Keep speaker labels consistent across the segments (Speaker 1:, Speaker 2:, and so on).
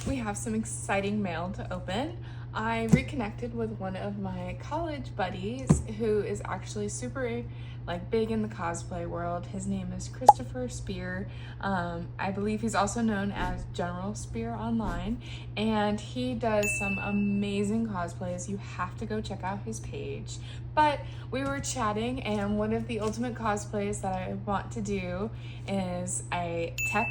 Speaker 1: we have some exciting mail to open. I reconnected with one of my college buddies who is actually super big in the cosplay world. His name is Christopher Spear. I believe he's also known as General Spear online, and he does some amazing cosplays. You have to go check out his page. But we were chatting, and one of the ultimate cosplays that I want to do is a tech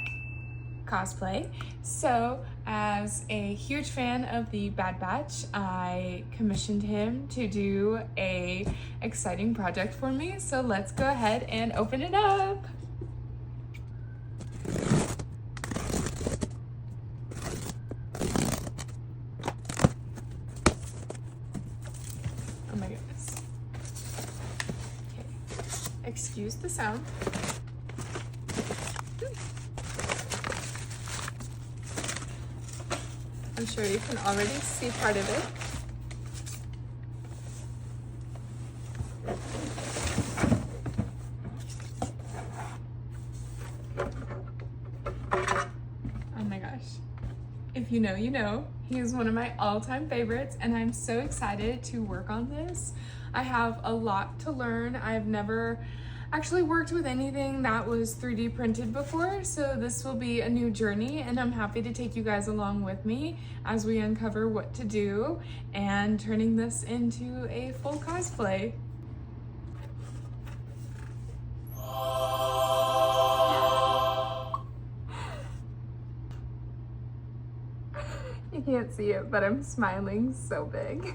Speaker 1: cosplay. So as a huge fan of the Bad Batch, I commissioned him to do a exciting project for me. So let's go ahead and open it up. Oh my goodness. Okay. Excuse the sound. I'm sure you can already see part of it. Oh my gosh. If you know, you know. He is one of my all-time favorites, and I'm so excited to work on this. I have a lot to learn. I've never actually worked with anything that was 3D printed before, so this will be a new journey, and I'm happy to take you guys along with me as we uncover what to do and turning this into a full cosplay. You can't see it, but I'm smiling so big.